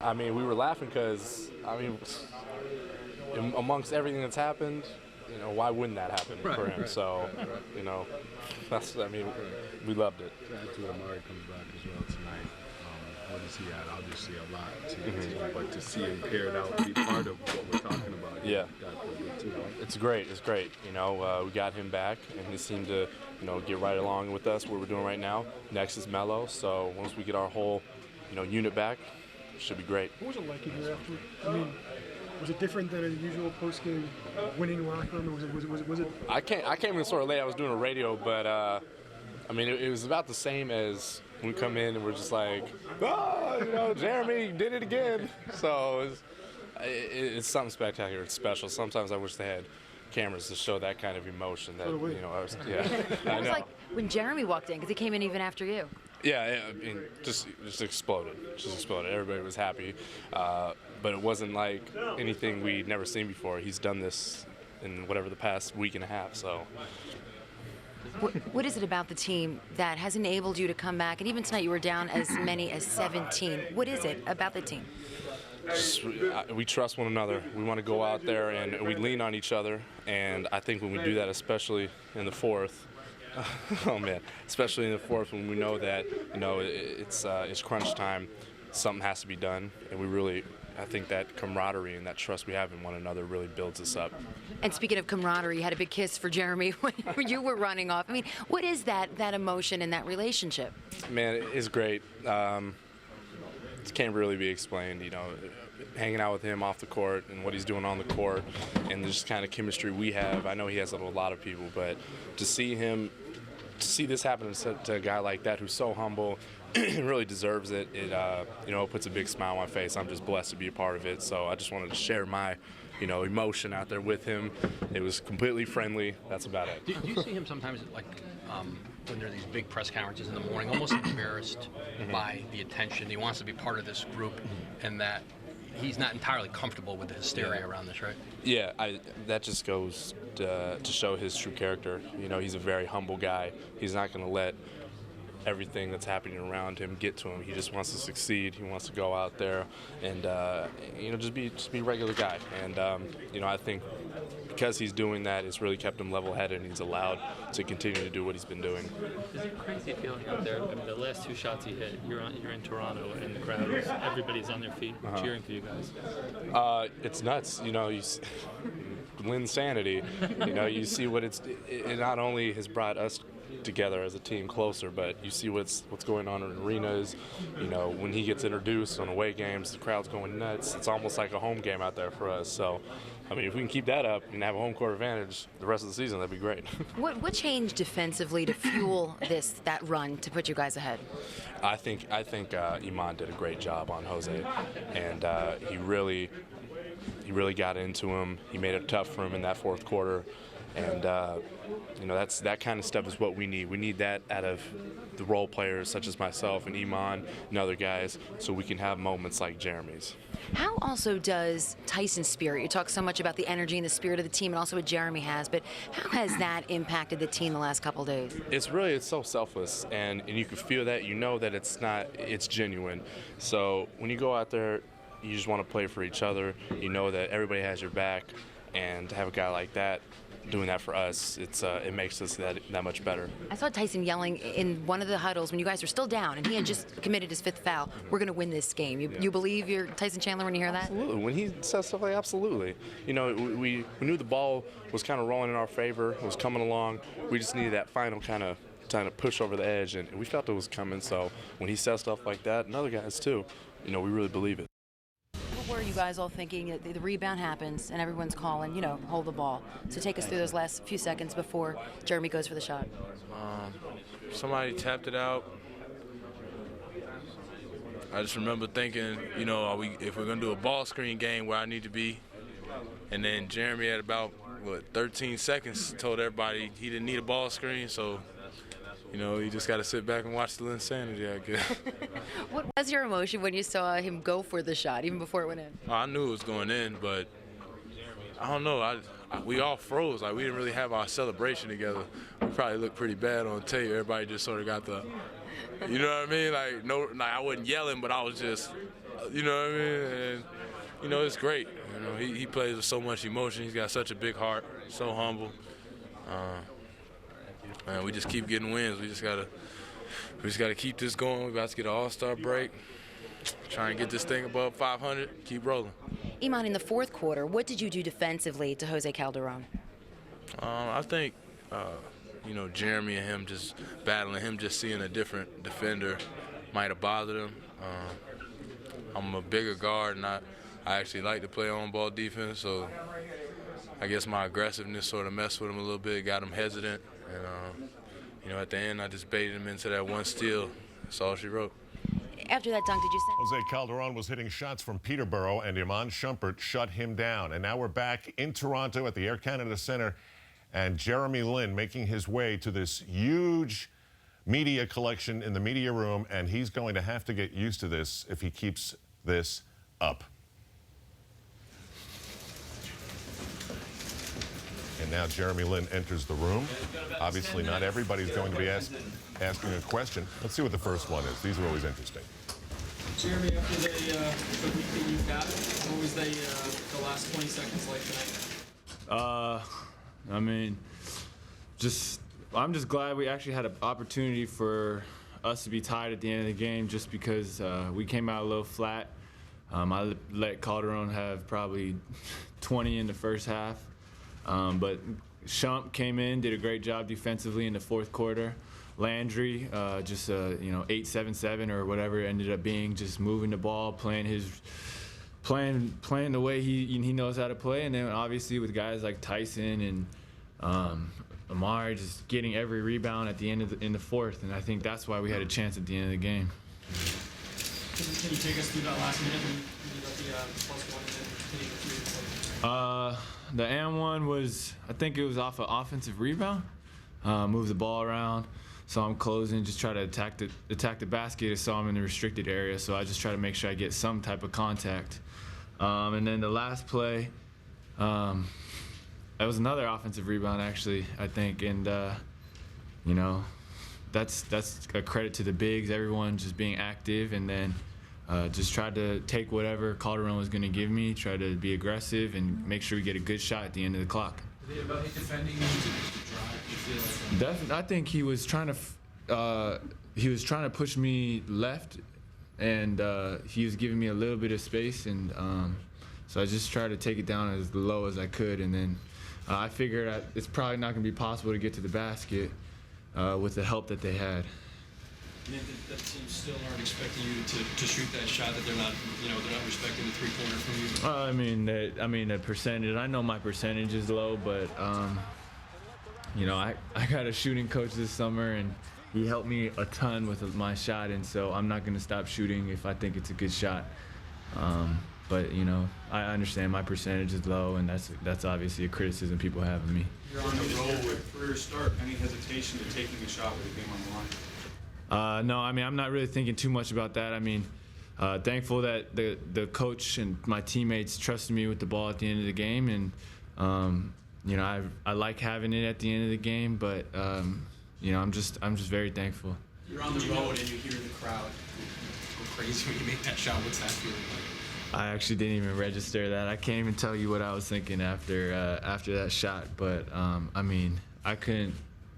I mean, we were laughing because, I mean, amongst everything that's happened, you know, why wouldn't that happen for him? So, you know, we loved it. To Amari comes back as well tonight. What does he add? Obviously a lot to the team, but to see him paired out, be part of what we're talking about. Yeah. Too, right? It's great. It's great. You know, we got him back, and he seemed to, you know, get right along with us. What we're doing right now. Next is Melo. So once we get our whole, you know, unit back, it should be great. What was it like in here after? I mean, was it different than a usual post-game winning locker room? Was it? I came in sort of late. I was doing a radio, but I mean, it was about the same as we come in and we're just like, oh, you know, Jeremy did it again. So it's something spectacular. It's special. Sometimes I wish they had cameras to show that kind of emotion. That, you know, It was like when Jeremy walked in, because he came in even after you. Yeah, I mean, just exploded. Just exploded. Everybody was happy, but it wasn't like anything we'd never seen before. He's done this in whatever the past week and a half. So. What is it about the team that has enabled you to come back? And even tonight you were down as many as 17. What is it about the team? We trust one another. We want to go out there and we lean on each other. And I think when we do that, especially in the fourth, oh man, especially in the fourth when we know that, you know, it's crunch time, something has to be done. And I think that camaraderie and that trust we have in one another really builds us up. And speaking of camaraderie, you had a big kiss for Jeremy when you were running off. I mean, what is that emotion and that relationship? Man, it's great. It can't really be explained, you know, hanging out with him off the court and what he's doing on the court and just kind of chemistry we have. I know he has a lot of people, but to see this happen to a guy like that who's so humble, really deserves it. It you know, it puts a big smile on my face. I'm just blessed to be a part of it. So I just wanted to share my, you know, emotion out there with him. It was completely friendly. That's about it. Do you see him sometimes, like, when there are these big press conferences in the morning, almost embarrassed by the attention? He wants to be part of this group, and that he's not entirely comfortable with the hysteria around this, right? Yeah, that just goes to show his true character. You know, he's a very humble guy. He's not going to let everything that's happening around him get to him. He just wants to succeed. He wants to go out there and you know, just be a regular guy. And you know, I think because he's doing that, it's really kept him level-headed, and he's allowed to continue to do what he's been doing. Is it crazy feeling out there? I mean, the last two shots he hit, you're in Toronto, and the crowd everybody's on their feet cheering for you guys. It's nuts. You know, Linsanity. You know, you see what it not only has brought us together as a team closer, but you see what's going on in arenas. You know, when he gets introduced on away games, the crowd's going nuts. It's almost like a home game out there for us. So, I mean, if we can keep that up and have a home court advantage the rest of the season, that'd be great. What changed defensively to fuel that run to put you guys ahead? I think Iman did a great job on Jose, and he really got into him. He made it tough for him in that fourth quarter. And you know, that kind of stuff is what we need. We need that out of the role players such as myself and Iman and other guys, so we can have moments like Jeremy's. How also does Tyson's spirit, you talk so much about the energy and the spirit of the team and also what Jeremy has, but how has that impacted the team the last couple of days? It's so selfless, and you can feel that. You know that it's genuine. So when you go out there, you just want to play for each other. You know that everybody has your back, and to have a guy like that doing that for us, it makes us that much better. I saw Tyson yelling in one of the huddles when you guys were still down, and he had just committed his fifth foul. We're going to win this game. You believe you're Tyson Chandler when you hear that? Absolutely. When he says stuff like absolutely. You know, we knew the ball was kind of rolling in our favor. It was coming along. We just needed that final kind of push over the edge, and we felt it was coming. So when he says stuff like that, and other guys too, you know, we really believe it. What were you guys all thinking? The rebound happens and everyone's calling, you know, hold the ball. So take us through those last few seconds before Jeremy goes for the shot. Somebody tapped it out. I just remember thinking, you know, if we're going to do a ball screen game where I need to be. And then Jeremy at about, 13 seconds told everybody he didn't need a ball screen, so you know, you just got to sit back and watch the insanity, I guess. What was your emotion when you saw him go for the shot, even before it went in? I knew it was going in, but I don't know. We all froze. Like, we didn't really have our celebration together. We probably looked pretty bad on tape. Everybody just sort of got the, you know what I mean? Like, no, like I wasn't yelling, but I was just You know what I mean? And, you know, it's great. You know, he plays with so much emotion. He's got such a big heart, so humble. And we just keep getting wins. We just gotta keep this going. We're about to get an All-Star break. Try and get this thing above 500. Keep rolling. Iman, in the fourth quarter, what did you do defensively to Jose Calderon? I think, you know, Jeremy and him just battling, him just seeing a different defender might have bothered him. I'm a bigger guard, and I actually like to play on-ball defense, so I guess my aggressiveness sort of messed with him a little bit, got him hesitant. And, you know, at the end, I just baited him into that one steal. That's all she wrote. After that dunk, did you say? Jose Calderon was hitting shots from Peterborough, and Iman Shumpert shut him down. And now we're back in Toronto at the Air Canada Centre, and Jeremy Lin making his way to this huge media collection in the media room, and he's going to have to get used to this if he keeps this up. And now Jeremy Lin enters the room. Obviously, not everybody's going to be asking a question. Let's see what the first one is. These are always interesting. Jeremy, after the week that you've had, what was the last 20 seconds like tonight? I mean, I'm just glad we actually had an opportunity for us to be tied at the end of the game, just because we came out a little flat. I let Calderon have probably 20 in the first half. But Shump came in, did a great job defensively in the fourth quarter. Landry, just you know, 8-7-7 or whatever it ended up being, just moving the ball, playing the way he knows how to play. And then obviously with guys like Tyson and Amari just getting every rebound at the end of in the fourth, and I think that's why we had a chance at the end of the game. Can you take us through that last minute when you got the +1 and then hitting the 3? The and one was, I think it was off an offensive rebound. Move the ball around, saw him closing, just try to attack the basket. I saw him in the restricted area, so I just try to make sure I get some type of contact. And then the last play, that was another offensive rebound actually, I think, and you know, that's a credit to the bigs, everyone just being active, and then just tried to take whatever Calderon was going to give me, try to be aggressive, and make sure we get a good shot at the end of the clock. Is it about defending you to drive? You feel like Definitely, I think he was trying to push me left, and he was giving me a little bit of space, and so I just tried to take it down as low as I could, and then I figured that it's probably not going to be possible to get to the basket with the help that they had. And that team still aren't expecting you to shoot that shot, that they're not respecting the three-pointer from you? I mean the percentage. I know my percentage is low, but you know, I got a shooting coach this summer, and he helped me a ton with my shot, and so I'm not going to stop shooting if I think it's a good shot. But you know, I understand my percentage is low, and that's obviously a criticism people have of me. You're on the roll with career start. Any hesitation to taking a shot with the game on the line? No, I mean, I'm not really thinking too much about that. I mean, thankful that the coach and my teammates trusted me with the ball at the end of the game, and you know, I like having it at the end of the game, but you know, I'm just very thankful. You're on the road and you hear the crowd go crazy when you make that shot. What's that feeling like? I actually didn't even register that. I can't even tell you what I was thinking after that shot, but I mean, I couldn't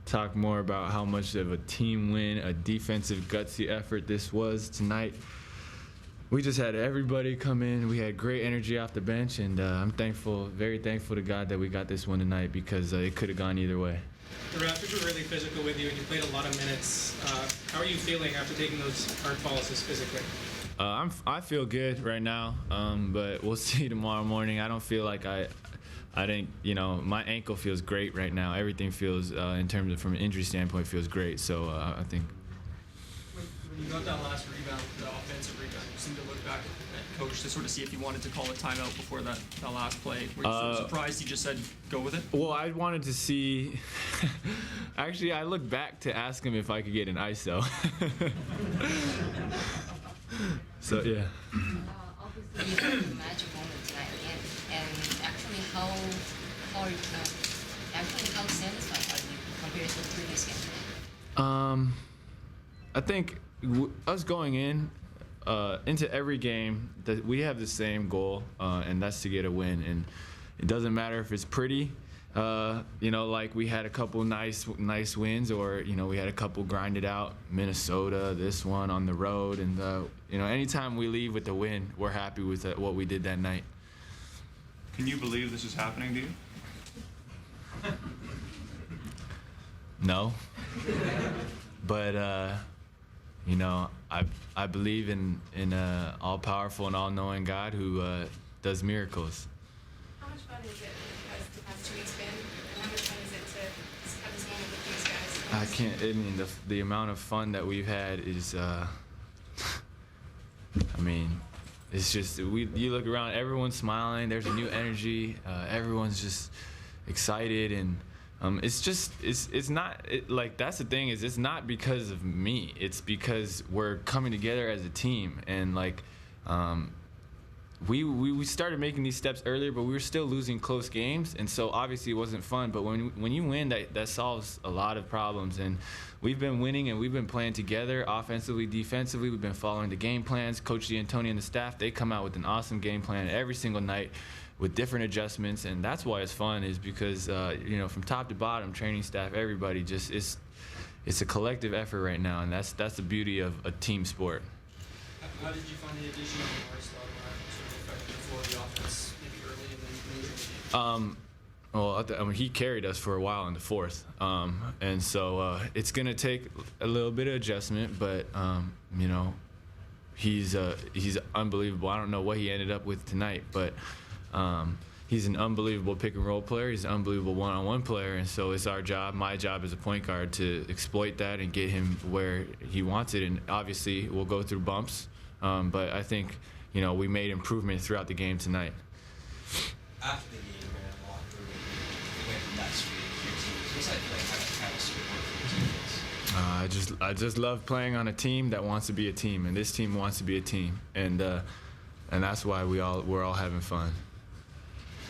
talk more about how much of a team win, a defensive gutsy effort this was tonight. We just had everybody come in. We had great energy off the bench, and I'm thankful, very thankful to God that we got this one tonight, because it could have gone either way. The Raptors were really physical with you, and you played a lot of minutes. How are you feeling after taking those hard falls physically? I feel good right now, but we'll see tomorrow morning. I don't feel like I didn't, you know, my ankle feels great right now. Everything feels, in terms of from an injury standpoint, feels great. So I think. When you got that last rebound, the offensive rebound, you seemed to look back at coach to sort of see if he wanted to call a timeout before that last play. Were you sort of surprised he just said go with it? Well, I wanted to see. Actually, I looked back to ask him if I could get an ISO. So yeah. Obviously, you had a magic moment tonight, and actually, how satisfied are you compared to the previous game? I think us going in, into every game that we have the same goal, and that's to get a win. And it doesn't matter if it's pretty. Like we had a couple nice wins, or we had a couple grinded out. Minnesota, this one on the road, and anytime we leave with a win, we're happy with what we did that night. Can you believe this is happening to you? No, but I believe in a all-powerful and all-knowing God who does miracles. How much fun is it as the past 2 weeks been, and how much fun is it to have this moment with these guys? I mean, the amount of fun that we've had is, it's just, you look around, everyone's smiling, there's a new energy, everyone's just excited, and it's not, that's the thing, is it's not because of me, it's because we're coming together as a team, and we started making these steps earlier, but we were still losing close games, and so obviously it wasn't fun. But when you win, that solves a lot of problems, and we've been winning, and we've been playing together offensively, defensively. We've been following the game plans. Coach D'Antoni and the staff, they come out with an awesome game plan every single night with different adjustments, and that's why it's fun, is because from top to bottom, training staff, everybody, just it's a collective effort right now, and that's the beauty of a team sport. How did you find the addition of Morris for the offense, maybe early and then later in the game? He carried us for a while in the fourth, and so it's gonna take a little bit of adjustment, but he's unbelievable. I don't know what he ended up with tonight, but he's an unbelievable pick and roll player. He's an unbelievable one-on-one player, and so it's our job, my job as a point guard, to exploit that and get him where he wants it. And obviously we'll go through bumps, but I think we made improvement throughout the game tonight. After the game, man, locker room, went nuts for your team. What's that like? How to support for your teammates? I just love playing on a team that wants to be a team, and this team wants to be a team, and that's why we're all having fun.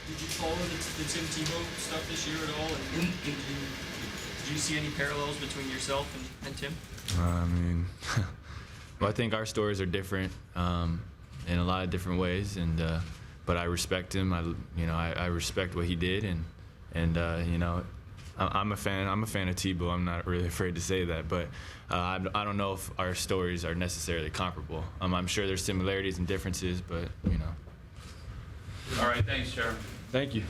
Did you follow the Tim Tebow stuff this year at all? And did you see any parallels between yourself and Tim? Well, I think our stories are different in a lot of different ways, and but I respect him. I respect what he did, and I'm a fan of Tebow. I'm not really afraid to say that, but I don't know if our stories are necessarily comparable. I'm sure there's similarities and differences, but All right, thanks, Sharon. Thank you.